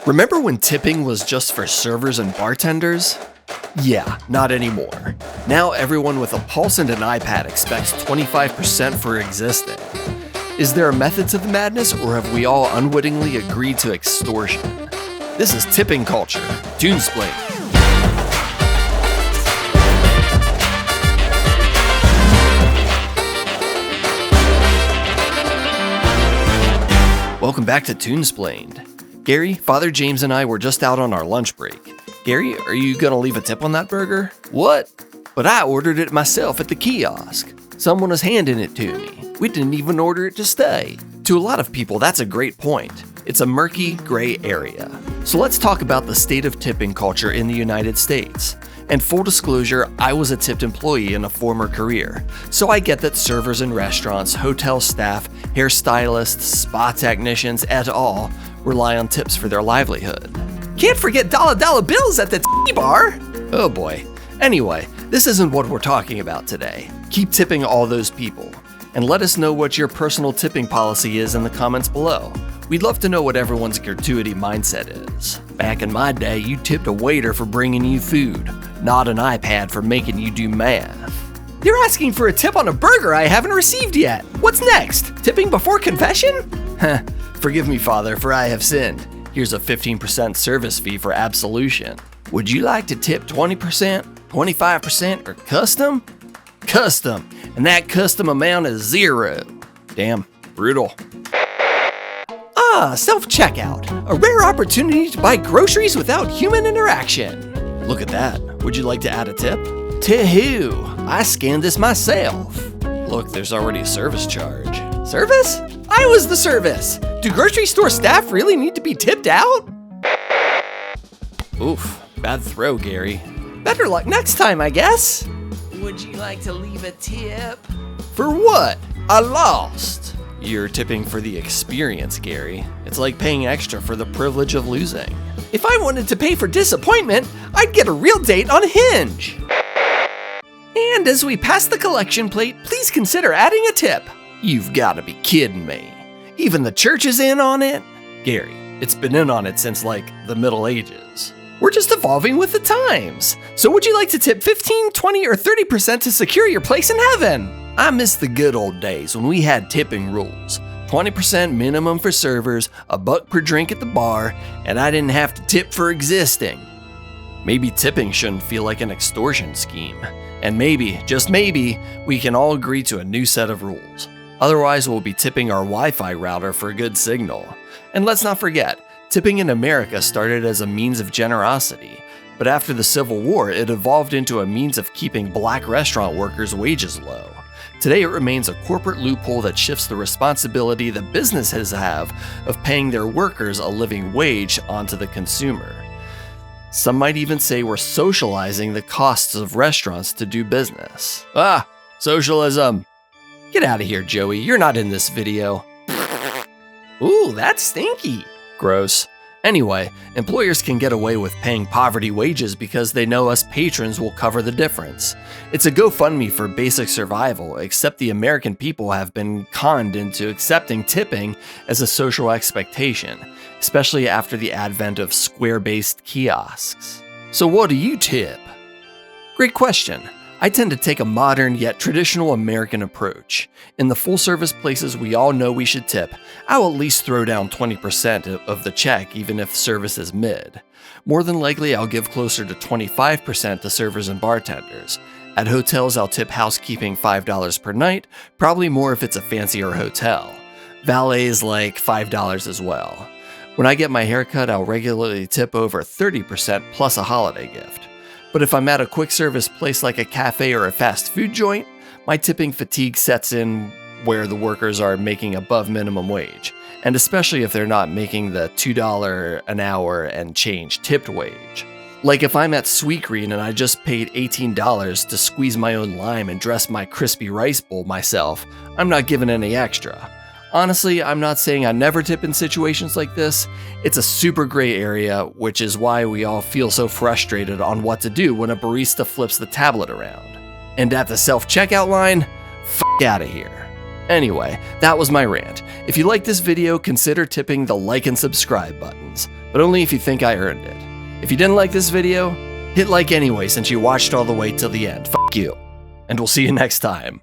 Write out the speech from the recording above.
Remember when tipping was just for servers and bartenders? Yeah, not anymore. Now everyone with a pulse and an iPad expects 25% for existing. Is there a method to the madness, or have we all unwittingly agreed to extortion? This is Tipping Culture, Toonsplain. Welcome back to Toonsplained. Gary, Father James, and I were just out on our lunch break. Gary, are you gonna leave a tip on that burger? What? But I ordered it myself at the kiosk. Someone was handing it to me. We didn't even order it to stay. To a lot of people, that's a great point. It's a murky, gray area. So let's talk about the state of tipping culture in the United States. And full disclosure, I was a tipped employee in a former career, so I get that servers in restaurants, hotel staff, hairstylists, spa technicians, et al. Rely on tips for their livelihood. Can't forget dollar bills at the bar! Oh boy. Anyway, this isn't what we're talking about today. Keep tipping all those people, and let us know what your personal tipping policy is in the comments below. We'd love to know what everyone's gratuity mindset is. Back in my day, you tipped a waiter for bringing you food, not an iPad for making you do math. You're asking for a tip on a burger I haven't received yet. What's next? Tipping before confession? Heh, forgive me, Father, for I have sinned. Here's a 15% service fee for absolution. Would you like to tip 20%, 25%, or custom? Custom, and that custom amount is 0. Damn, brutal. Self-checkout, a rare opportunity to buy groceries without human interaction. Look at that. Would you like to add a tip? To who? I scanned this myself. Look, there's already a service charge. Service? I was the service. Do grocery store staff really need to be tipped out? Oof, bad throw, Gary. Better luck next time, I guess. Would you like to leave a tip? For what? I lost. You're tipping for the experience, Gary. It's like paying extra for the privilege of losing. If I wanted to pay for disappointment, I'd get a real date on Hinge. And as we pass the collection plate, please consider adding a tip. You've got to be kidding me. Even the church is in on it? Gary, it's been in on it since like the Middle Ages. We're just evolving with the times. So would you like to tip 15, 20, or 30% to secure your place in heaven? I miss the good old days when we had tipping rules. 20% minimum for servers, $1 per drink at the bar, and I didn't have to tip for existing. Maybe tipping shouldn't feel like an extortion scheme. And maybe, just maybe, we can all agree to a new set of rules. Otherwise, we'll be tipping our Wi-Fi router for a good signal. And let's not forget, tipping in America started as a means of generosity. But after the Civil War, it evolved into a means of keeping black restaurant workers' wages low. Today, it remains a corporate loophole that shifts the responsibility that businesses have of paying their workers a living wage onto the consumer. Some might even say we're socializing the costs of restaurants to do business. Socialism. Get out of here, Joey. You're not in this video. Ooh, that's stinky. Gross. Anyway, employers can get away with paying poverty wages because they know us patrons will cover the difference. It's a GoFundMe for basic survival, except the American people have been conned into accepting tipping as a social expectation, especially after the advent of square-based kiosks. So what do you tip? Great question. I tend to take a modern yet traditional American approach. In the full-service places we all know we should tip, I'll at least throw down 20% of the check even if service is mid. More than likely, I'll give closer to 25% to servers and bartenders. At hotels, I'll tip housekeeping $5 per night, probably more if it's a fancier hotel. Valet is like $5 as well. When I get my haircut, I'll regularly tip over 30% plus a holiday gift. But if I'm at a quick service place like a cafe or a fast food joint, my tipping fatigue sets in where the workers are making above minimum wage, and especially if they're not making the $2 an hour and change tipped wage. Like if I'm at Sweetgreen and I just paid $18 to squeeze my own lime and dress my crispy rice bowl myself, I'm not giving any extra. Honestly, I'm not saying I never tip in situations like this. It's a super gray area, which is why we all feel so frustrated on what to do when a barista flips the tablet around. And at the self-checkout line, f*** out of here. Anyway, that was my rant. If you like this video, consider tipping the like and subscribe buttons. but only if you think I earned it. If you didn't like this video, hit like anyway since you watched all the way till the end. Fuck you. And we'll see you next time.